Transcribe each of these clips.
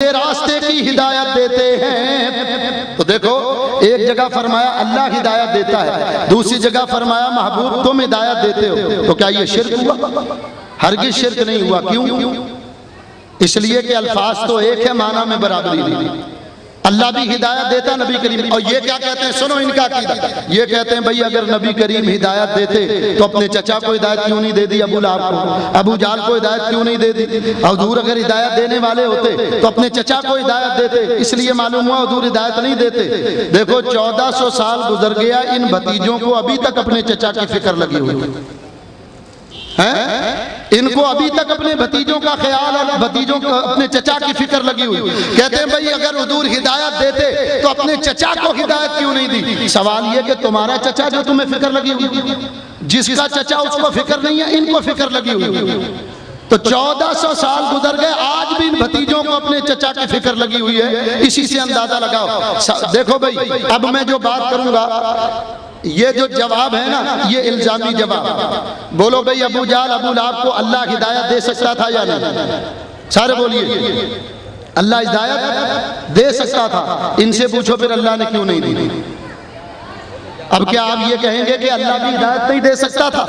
راستے کی ہدایت دیتے ہیں۔ تو دیکھو ایک جگہ فرمایا اللہ ہدایت دیتا ہے، دوسری جگہ فرمایا محبوب تم ہدایت دیتے ہو، تو کیا یہ شرک ہوا؟ ہرگز شرک نہیں ہوا۔ کیوں؟ اس لیے کہ الفاظ تو ایک ہے، معنی میں برابری نہیں۔ اللہ بھی ہدایت دیتا نبی کریم، اور یہ کیا کہتے ہیں؟ سنو ان کا عقیدہ، یہ کہتے ہیں بھئی اگر نبی کریم ہدایت دیتے تو اپنے چچا کو ہدایت کیوں نہیں دے دی؟ ابو لہب کو، ابو جہل کو ہدایت کیوں نہیں دے دی؟ حضور اگر ہدایت دینے والے ہوتے تو اپنے چچا کو ہدایت دیتے، اس لیے معلوم ہوا حضور ہدایت نہیں دیتے۔ دیکھو 1400 سال گزر گیا، ان بھتیجوں کو ابھی تک اپنے چچا کی فکر لگی ہوئی ہے، ان کو ابھی تک اپنے بھتیجوں کا خیال ہے، بھتیجوں کو اپنے چچا کی فکر لگی ہوئی۔ کہتے ہیں بھئی اگر حضور ہدایت دیتے تو اپنے چچا کو ہدایت کیوں نہیں دی؟ سوال یہ کہ تمہارا چچا جو تمہیں فکر لگی ہوئی، جس کا چچا اس کو فکر نہیں ہے، ان کو فکر لگی ہوئی۔ تو 1400 سال گزر گئے، آج بھی ان بھتیجوں کو اپنے چچا کی فکر لگی ہوئی ہے۔ اسی سے اندازہ لگاؤ۔ دیکھو بھئی اب میں جو بات کروں گا، یہ جو جواب ہے نا، یہ الزامی جواب۔ بولو بھئی ابو جہل ابو لہب کو اللہ ہدایت دے سکتا تھا یا نہیں؟ سارے بولیے اللہ ہدایت دے سکتا تھا۔ ان سے پوچھو پھر اللہ نے کیوں نہیں دی؟ اب کیا آپ یہ کہیں گے کہ اللہ بھی ہدایت نہیں دے سکتا تھا؟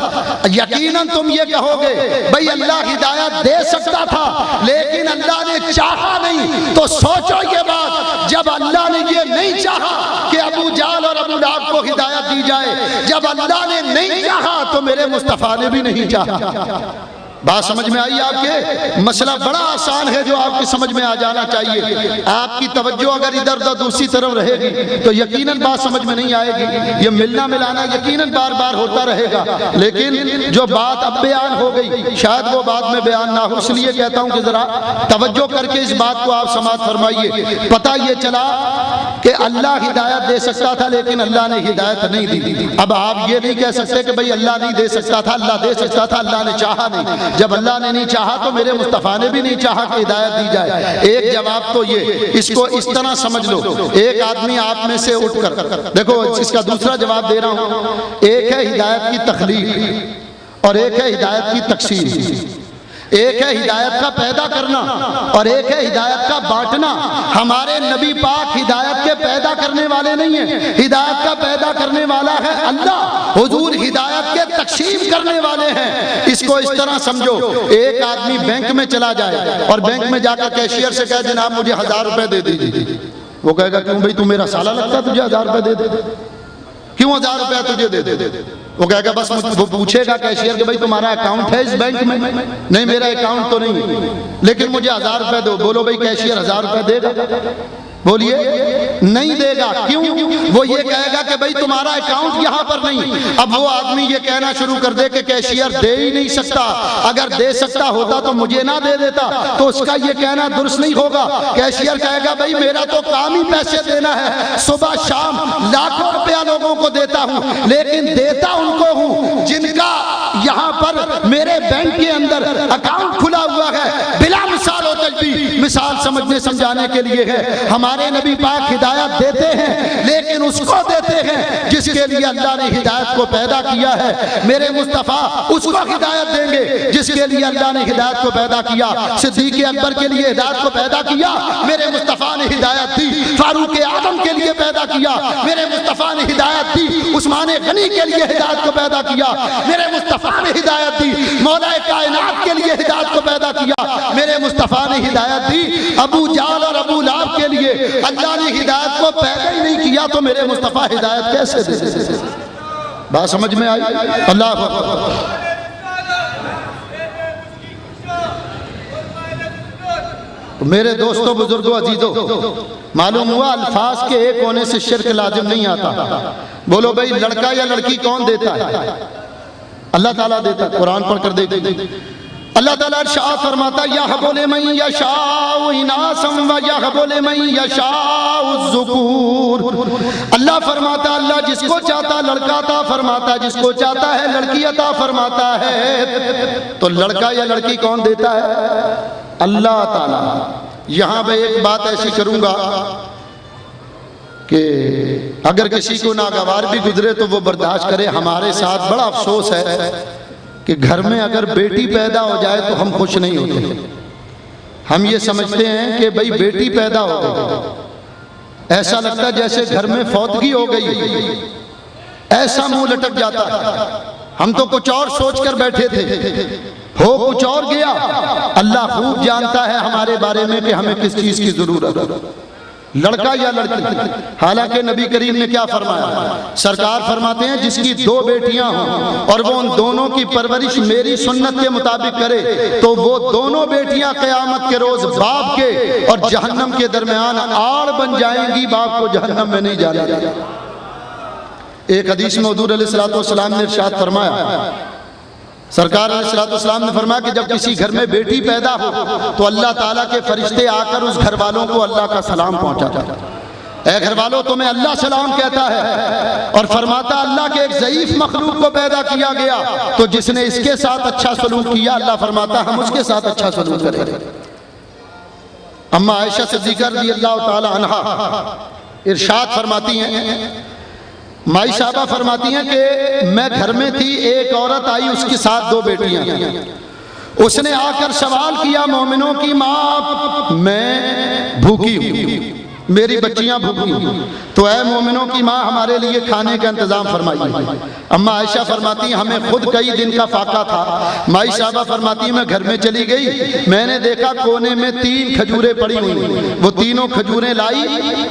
یقیناً تم یہ کہو گے بھئی اللہ ہدایت دے سکتا تھا لیکن اللہ نے چاہا نہیں۔ تو سوچو یہ بات، جب اللہ نے یہ نہیں چاہا کہ ابو جہل اور ابو لہب کو ہدایت دی جائے، جب اللہ نے نہیں چاہا تو میرے مصطفیٰ نے بھی نہیں چاہا۔ بات سمجھ میں آئی آپ کے؟ مسئلہ بڑا آسان ہے جو آپ کی سمجھ میں آ جانا چاہیے۔ آپ کی توجہ اگر ادھر ادھر دوسری طرف رہے گی تو یقیناً بات سمجھ میں نہیں آئے گی۔ یہ ملنا ملانا یقیناً بار بار ہوتا رہے گا، لیکن جو بات اب بیان ہو گئی شاید وہ بعد میں بیان نہ ہو، اس لیے کہتا ہوں کہ ذرا توجہ کر کے اس بات کو آپ سماعت فرمائیے۔ پتہ یہ چلا کہ اللہ ہدایت دے سکتا تھا لیکن اللہ نے ہدایت نہیں دی۔ اب آپ یہ نہیں کہہ سکتے کہ بھئی اللہ نہیں دے سکتا تھا، اللہ دے سکتا تھا، اللہ نے چاہا نہیں۔ جب اللہ نے نہیں چاہا تو میرے مصطفیٰ نے بھی نہیں چاہا کہ ہدایت دی جائے۔ ایک جواب تو یہ، اس کو اس طرح سمجھ لو، ایک آدمی آپ میں سے اٹھ کر، دیکھو اس کا دوسرا جواب دے رہا ہوں، ایک ہے ہدایت کی تخلیق اور ایک ہے ہدایت کی تقسیم۔ ایک ہے ہدایت کا پیدا کرنا اور ایک ہے ہدایت کا بانٹنا۔ ہمارے نبی پاک ہدایت کے پیدا کرنے والے نہیں ہیں، ہدایت کا پیدا کرنے والا ہے اللہ۔ حضور ہدایت کے تقسیم کرنے والے ہیں۔ اس کو اس طرح سمجھو، ایک آدمی بینک میں چلا جائے اور بینک میں جا کر کیشیئر سے کہے جناب مجھے 1000 روپے دے دیجیے۔ وہ کہے گا کیوں بھائی تو میرا سالہ لگتا ہے تجھے 1000 روپے دے دے؟ کیوں 1000 روپے تجھے دے دے؟ وہ کہے گا بس وہ پوچھے گا کیشیئر کہ بھئی تمہارا اکاؤنٹ ہے اس بینک میں؟ نہیں میرا اکاؤنٹ تو نہیں، لیکن مجھے 1000 روپے دو۔ بولو بھئی کیشیئر 1000 روپے دے گا؟ بولیے نہیں دے گا۔ کیوں؟ وہ یہ کہے گا کہ بھئی تمہارا اکاؤنٹ یہاں پر نہیں۔ اب وہ آدمی یہ کہنا شروع کر دے کہ کیشیئر دے ہی نہیں سکتا، اگر دے سکتا ہوتا تو مجھے نہ دے دیتا، تو اس کا یہ کہنا درست نہیں ہوگا۔ کیشیئر کہے گا بھئی میرا تو کام ہی پیسے دینا ہے، صبح شام لاکھوں روپیہ لوگوں کو دیتا ہوں، لیکن دیتا ان کو ہوں جن کا یہاں پر میرے بینک کے اندر اکاؤنٹ کھلا ہوا ہے۔ بلا مثال و تشبیہ، مثال سمجھنے سمجھانے کے لیے ہے۔ ہمارے نبی پاک ہدایت دیتے ہیں لیکن اس کو دیتے ہیں جس کے لیے اللہ نے ہدایت کو پیدا کیا ہے۔ میرے مصطفیٰ اس کو ہدایت دیں گے جس کے لیے اللہ نے ہدایت کو پیدا کیا۔ صدیق اکبر کے لیے ہدایت کو پیدا کیا، میرے مصطفیٰ نے ہدایت دی۔ فاروق اعظم کے لیے پیدا کیا، میرے مصطفیٰ نے ہدایت دی۔ عثمان غنی کے لیے ہدایت کو پیدا کیا، میرے مصطفیٰ نے ہدایت دی۔ مولا کائنات کے لیے ہدایت کو پیدا کیا، میرے مصطفیٰ نے ہدایت دی۔ ابو جہل اور ابو لہب کے لیے اللہ نے ہدایت کو پیدا ہی نہیں کیا تو میرے مصطفیٰ ہدایت کیسے دے؟ بات سمجھ میں آئی؟ اللہ اکبر۔ میرے دوستوں بزرگوں عزیزوں، معلوم ہوا الفاظ کے ایک ہونے سے شرک لازم نہیں آتا۔ بولو بھئی لڑکا یا لڑکی کون دیتا ہے؟ اللہ تعالیٰ دیتا ہے۔ قرآن پڑھ کر دیکھیں، اللہ تعالیٰ ارشاد فرماتا یَہَبُ لِمَن یَشَاءُ اِنَاثًا وَیَہَبُ لِمَن یَشَاءُ الذُّکُورَ۔ اللہ فرماتا اللہ جس کو چاہتا لڑکا عطا فرماتا، جس کو چاہتا ہے لڑکی عطا فرماتا ہے۔ تو لڑکا یا لڑکی کون دیتا ہے؟ اللہ تعالیٰ۔ یہاں میں ایک بات ایسی کروں گا کہ اگر کسی کو ناگوار بھی گزرے تو وہ برداشت کرے۔ ہمارے ساتھ بڑا افسوس ہے کہ گھر میں اگر بیٹی پیدا ہو جائے تو ہم خوش نہیں ہوتے۔ ہم یہ سمجھتے ہیں کہ بھئی بیٹی پیدا ہو گئی، ایسا لگتا ہے جیسے گھر میں فوتگی ہو گئی، ایسا منہ لٹک جاتا ہے۔ ہم تو کچھ اور سوچ کر بیٹھے تھے، ہو کچھ اور گیا۔ اللہ خوب جانتا ہے ہمارے بارے میں کہ ہمیں کس چیز کی ضرورت ہے، لڑکا یا لڑکی۔ حالانکہ نبی کریم نے کیا فرمایا؟ سرکار فرماتے ہیں جس کی 2 بیٹیاں ہوں اور وہ ان دونوں کی پرورش میری سنت کے مطابق کرے تو وہ دونوں بیٹیاں قیامت کے روز باپ کے اور جہنم کے درمیان آڑ بن جائیں گی، باپ کو جہنم میں نہیں جانے دیں گے۔ ایک حدیث میں حضور علیہ السلام نے ارشاد فرمایا، سرکار علیہ السلام نے فرمایا کہ جب کسی گھر میں بیٹی پیدا ہو تو اللہ تعالیٰ کے فرشتے آ کر اس گھر والوں کو اللہ کا سلام پہنچاتا ہے۔ اے گھر والوں تمہیں اللہ سلام کہتا ہے، اور فرماتا اللہ کے ایک ضعیف مخلوق کو پیدا کیا گیا تو جس نے اس کے ساتھ اچھا سلوک کیا، اللہ فرماتا ہم اس کے ساتھ اچھا سلوک کریں گے۔ اما عائشہ صدیقہ رضی اللہ تعالی عنہا ارشاد فرماتی ہیں، مائی صاحبہ فرماتی ہیں کہ میں گھر میں تھی، ایک عورت آئی، اس کے ساتھ 2 بیٹیاں، اس نے آ کر سوال کیا، مومنوں کی ماں میں بھوکی ہوں، میری بچیاں بھوکی ہوں، تو اے مومنوں کی ماں ہمارے لیے کھانے کا انتظام فرمائیے۔ اما عائشہ فرماتی ہیں ہمیں خود کئی دن کا فاقہ تھا۔ مائی صاحبہ فرماتی ہیں میں گھر میں چلی گئی، میں نے دیکھا کونے میں 3 کھجوریں پڑی ہوئی، وہ تینوں کھجوریں لائی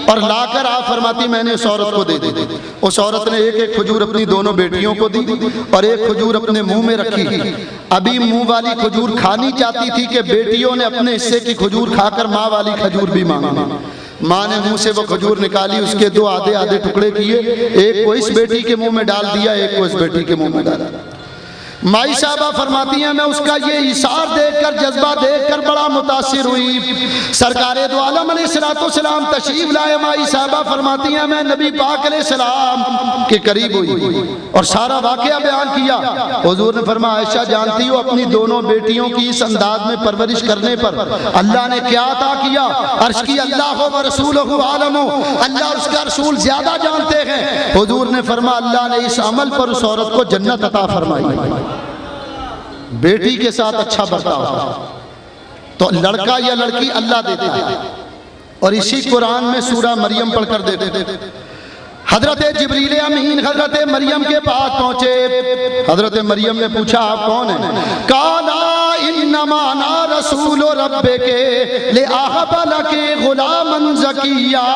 اور لا کر آپ فرماتی میں نے اس عورت کو دے دی۔ اس عورت نے ایک کھجور اپنی دونوں بیٹیوں کو دی اور ایک کھجور اپنے منہ میں رکھی۔ ابھی منہ والی کھجور کھانی چاہتی تھی کہ بیٹیوں نے اپنے حصے کی کھجور کھا کر ماں والی کھجور بھی مانگی۔ ماں نے منہ سے وہ کھجور نکالی، اس کے 2 آدھے ٹکڑے کیے، ایک کو اس بیٹی کے منہ میں ڈال دیا، ایک کو اس بیٹی کے منہ میں ڈالا۔ مائی صاحبہ فرماتی ہیں میں اس کا یہ ایثار دیکھ کر، جذبہ دیکھ کر بڑا متاثر ہوئی۔ سرکار دو عالم علیہ السلام تشریف لائے، مائی صاحبہ فرماتی ہیں میں نبی پاک علیہ السلام کے قریب ہوئی اور سارا واقعہ بیان کیا۔ حضور نے فرمایا عائشہ جانتی ہو اپنی دونوں بیٹیوں کی اس انداز میں پرورش کرنے پر اللہ نے کیا عطا کیا؟ عرش کی اللہ و رسولہ عالم، اللہ اور اس کا رسول زیادہ جانتے ہیں۔ حضور نے فرمایا اللہ نے اس عمل پر اس عورت کو جنت عطا فرمائی۔ بیٹی کے ساتھ اچھا برتاؤ تو لڑکا یا لڑکی اللہ دیتا ہے، اور اسی قرآن میں سورہ مریم پڑھ کر دیتے۔ حضرت جبریل امین حضرت مریم کے پاس پہنچے، حضرت مریم نے پوچھا آپ کون ہیں؟ قالا انما انا رسول ربک لاہب لک غلاما زکیا،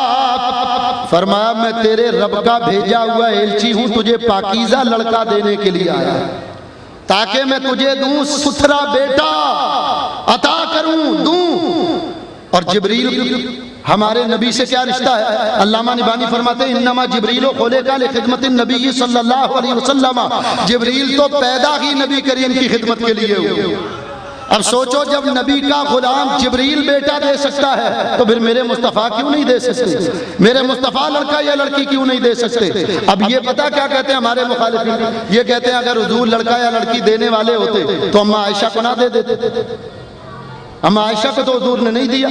فرمایا میں تیرے رب کا بھیجا ہوا ایلچی ہوں، تجھے پاکیزہ لڑکا دینے کے لیے آیا تاکہ میں تجھے دوں، ستھرا بیٹا عطا دوں۔ اور جبریل ہمارے نبی سے کیا رشتہ ہے؟ علامہ نبانی فرماتے ہیں انما جبریل خلق لخدمت النبی صلی اللہ علیہ وسلم، جبریل تو پیدا ہی نبی کریم کی خدمت کے لیے ہوئے۔ اب سوچو جب نبی کا غلام جبریل بیٹا دے سکتا ہے تو پھر میرے مصطفیٰ کیوں نہیں دے سکتے؟ میرے مصطفیٰ لڑکا یا لڑکی کیوں نہیں دے سکتے؟ اب یہ پتہ کیا کہتے ہیں ہمارے مخالفین؟ یہ کہتے ہیں اگر حضور لڑکا یا لڑکی دینے والے ہوتے تو اما عائشہ کو نہ دے دیتے۔ اما عائشہ کو تو حضور نے نہیں دیا،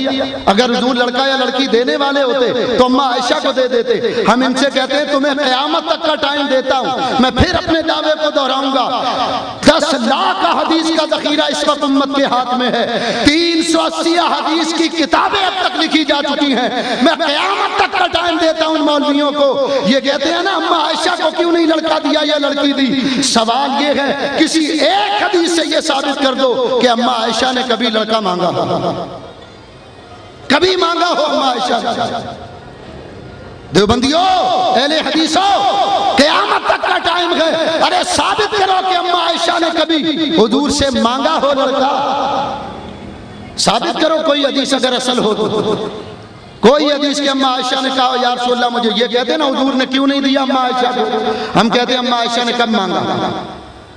اگر حضور لڑکا یا لڑکی دینے والے ہوتے تو اما عائشہ کو دے دیتے۔ ہم ان سے کہتے ہیں تمہیں قیامت تک کا ٹائم دیتا ہوں، میں پھر اپنے دعوے کو دہراؤں گا۔ 10 لاکھ حدیث کا ذخیرہ اس وقت امت کے ہاتھ میں ہے، 380 حدیث کی کتابیں اب تک لکھی جا چکی ہیں، میں قیامت تک کا ٹائم دیتا ہوں مولویوں کو۔ یہ کہتے ہیں نا اما عائشہ کو کیوں نہیں لڑکا دیا یا لڑکی دی؟ سوال یہ ہے کسی ایک حدیث سے یہ ثابت کر دو کہ اما عائشہ نے کبھی لڑکا مانگا، کبھی مانگا ہو اما عائشہ؟ دیوبندیوں، اہل حدیثوں، قیامت تک کا ٹائم ہے، ارے ثابت کرو کہ اما عائشہ نے کبھی حضور سے مانگا ہو لڑکا؟ ثابت کرو کوئی حدیث اگر اصل ہو تو، کوئی حدیث کہ اما عائشہ نے کہا یا رسول اللہ مجھے یہ کہتے ہیں نا حضور نے کیوں نہیں دیا اما عائشہ کو، ہم کہتے ہیں اما عائشہ نے کب مانگا؟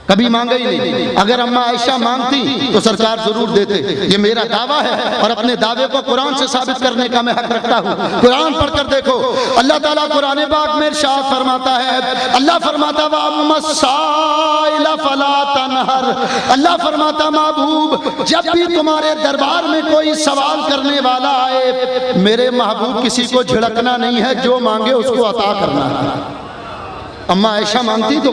کبھی مانگا ہی نہیں۔ اگر اما عائشہ مانگتی تو سرکار ضرور دیتے۔ یہ میرا دعویٰ ہے اور اپنے دعوے کو قرآن سے ثابت کرنے کا میں حق رکھتا ہوں۔ قرآن پڑھ کر دیکھو، اللہ تعالیٰ قرآن پاک میں ارشاد فرماتا ہے، اللہ فرماتا وَأَمَّا السَّائِلَ فَلَا تَنْهَرْ، اللہ فرماتا محبوب جب بھی تمہارے دربار میں کوئی سوال کرنے والا آئے، میرے محبوب کسی کو جھڑکنا نہیں ہے، جو مانگے اس کو عطا کرنا ہے۔ اما عائشہ مانگتی تو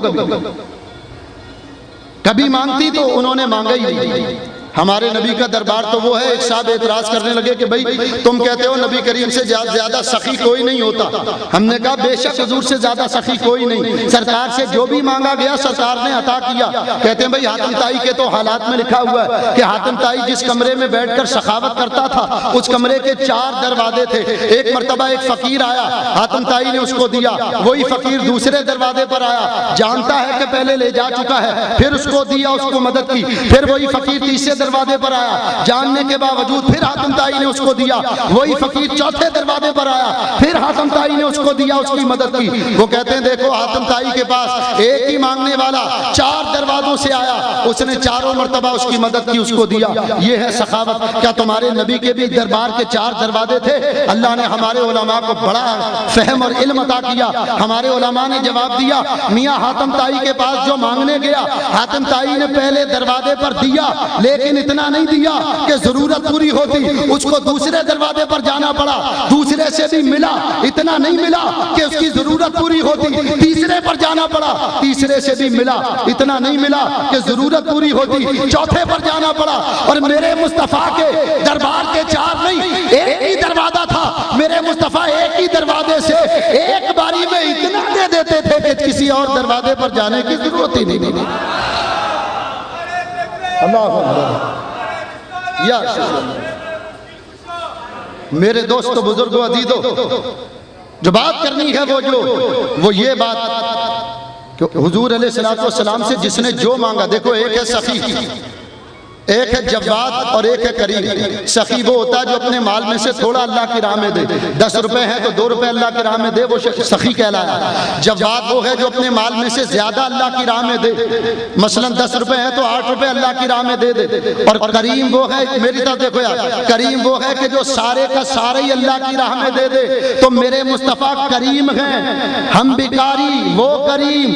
کبھی مانگتی تو انہوں نے مانگا ہی نہیں۔ ہمارے نبی کا دربار تو وہ ہے. ایک صاحب اعتراض کرنے لگے کہ بھائی تم کہتے ہو نبی کریم سے زیادہ سخی کوئی نہیں ہوتا. ہم نے کہا بے شک حضور سے زیادہ سخی کوئی نہیں. سرکار سے جو بھی مانگا گیا سرکار نے عطا کیا. کہتے ہیں بھائی حاتم طائی کے تو حالات میں لکھا ہوا ہے کہ حاتم طائی جس کمرے میں بیٹھ کر سخاوت کرتا تھا اس کمرے کے 4 دروازے تھے. ایک مرتبہ ایک فقیر آیا, حاتم طائی نے اس کو دیا. وہی فقیر دوسرے دروازے پر آیا, جانتا ہے کہ پہلے لے جا چکا ہے, پھر اس کو دیا, اس کو مدد کی. پھر وہی فقیر تیسرے دروازے پر آیا, جاننے کے باوجود پھر حاتم طائی نے اس کو دیا. وہی فقیر چوتھے دروازے پر آیا, پھر حاتم طائی نے اس کو دیا, اس کی مدد کی. وہ کہتے ہیں دیکھو حاتم طائی کے پاس ایک ہی مانگنے والا 4 دروازوں سے آیا, اس نے 4 مرتبہ اس کی مدد کی, اس کو دیا. یہ ہے سخاوت. کیا تمہارے نبی کے بھی دربار کے 4 دروازے تھے؟ اللہ نے ہمارے علماء کو بڑا فہم اور علم عطا کیا. ہمارے علماء نے جواب دیا میاں حاتم طائی کے پاس جو مانگنے گیا حاتم طائی نے پہلے دروازے پر دیا, لیکن اتنا نہیں دیا کہ ضرورت پوری ہوتی, اس کو دوسرے دروازے پر جانا پڑا, دوسرے سے بھی ملا, اتنا نہیں ملا کہ اس کی ضرورت پوری ہوتی, تیسرے پر جانا پڑا, تیسرے سے بھی ملا, اتنا نہیں ملا کہ ضرورت پوری ہوتی, چوتھے پر جانا پڑا. اور میرے مصطفیٰ کے دربار کے 4 نہیں, ایک ہی دروازہ تھا. میرے مصطفیٰ ایک ہی دروازے سے ایک باری میں اتنا دے دیتے تھے کہ کسی اور دروازے پر جانے کی ضرورت ہی نہیں. اللہ اکبر. یا میرے دوستو بزرگوں عزیزو, جو بات کرنی ہے وہ یہ بات کہ حضور علیہ السلام سے جس نے جو مانگا, دیکھو ایک ہے سخی, ایک ہے جواد اور ایک ہے کریم. سخی وہ ہوتا ہے جو اپنے مال میں سے تھوڑا اللہ کی راہ میں دے, 10 روپے ہیں تو 2 روپے اللہ کی راہ میں دے, وہ سخی کہلایا. جواد وہ ہے جو اپنے مال میں سے زیادہ اللہ کی راہ میں دے, مثلا 10 روپے ہیں تو 8 روپے اللہ کی راہ میں دے دے. اور کریم وہ ہے, میری طرف دیکھو یار, کریم وہ ہے کہ جو سارے کا سارے ہی اللہ کی راہ میں دے دے. تو میرے مصطفیٰ کریم ہیں, ہم بیکاری, وہ کریم,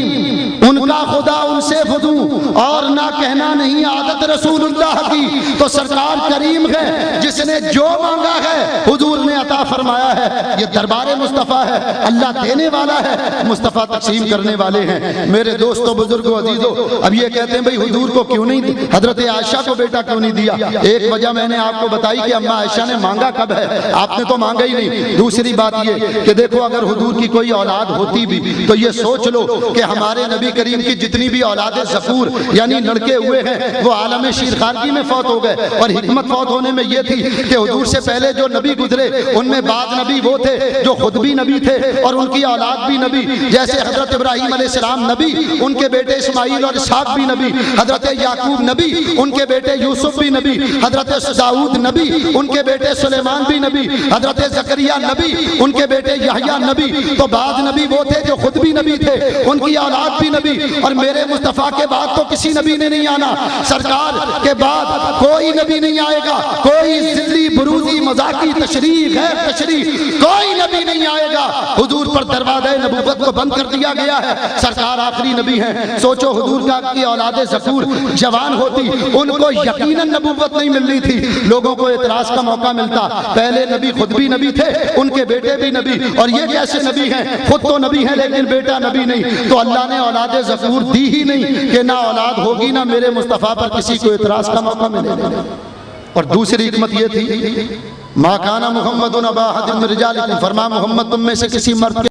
ان کا خدا ان سے فدو, اور نہ کہنا نہیں عادت رسول اللہ کی. تو سرکار کریم ہے, جس نے جو مانگا ہے حضور نے عطا فرمایا ہے. یہ دربار مصطفیٰ ہے, اللہ دینے والا ہے, مصطفیٰ تقسیم کرنے والے ہیں. میرے دوستو بزرگوں عزیزو, اب یہ کہتے ہیں بھئی حضور کو کیوں نہیں, حضرت عائشہ کو بیٹا کیوں نہیں دیا؟ ایک وجہ میں نے آپ کو بتائی کہ اماں عائشہ نے مانگا کب ہے, آپ نے تو مانگا ہی نہیں. دوسری بات یہ کہ دیکھو اگر حضور کی کوئی اولاد ہوتی بھی تو یہ سوچ لو کہ ہمارے نبی کریم کی جتنی بھی اولاد ذکور یعنی لڑکے ہوئے ہیں وہ عالم شیرخارگی میں فوت ہو گئے. اور حکمت فوت ہونے میں یہ تھی کہ حضور سے پہلے جو نبی گزرے ان میں بعض نبی وہ تھے جو خود بھی نبی تھے اور ان کی اولاد بھی نبی, جیسے حضرت ابراہیم علیہ السلام نبی, ان کے بیٹے اسماعیل اور اسحاق بھی نبی, حضرت یعقوب نبی, ان کے بیٹے یوسف بھی نبی, حضرت داؤد نبی, ان کے بیٹے سلیمان بھی نبی, حضرت زکریا نبی, ان کے بیٹے یحییٰ نبی. تو بعض نبی وہ تھے جو خود بھی نبی تھے, ان کی اولاد بھی نبی. اور میرے مصطفیٰ کے بعد تو کسی نبی نے نہیں آنا, سرکار کے بعد کوئی نبی نہیں آئے گا, کوئی ذلی بروزی مذاقی تشریح ہے تشریح, کوئی نبی نہیں آئے گا. حضور پر دروازہ نبوت کو بند کر دیا گیا ہے, سرکار آخری نبی ہیں. سوچو حضور کا کی اولاد ذکور جوان ہوتی, ان کو یقیناً نبوت نہیں ملنی تھی, لوگوں کو اعتراض کا موقع ملتا. پہلے نبی خود بھی نبی تھے, ان کے بیٹے بھی نبی, اور یہ کیسے نبی ہیں, خود تو نبی ہیں لیکن بیٹا نبی نہیں. تو اللہ نے اولاد ذکور دی ہی نہیں کہ نہ اولاد ہوگی نہ میرے مصطفیٰ پر کسی کو اعتراض کا موقع ملے. اور دوسری حکمت یہ تھی ما کان محمد ابا احد من رجالکم, فرما محمد تم میں سے کسی مرد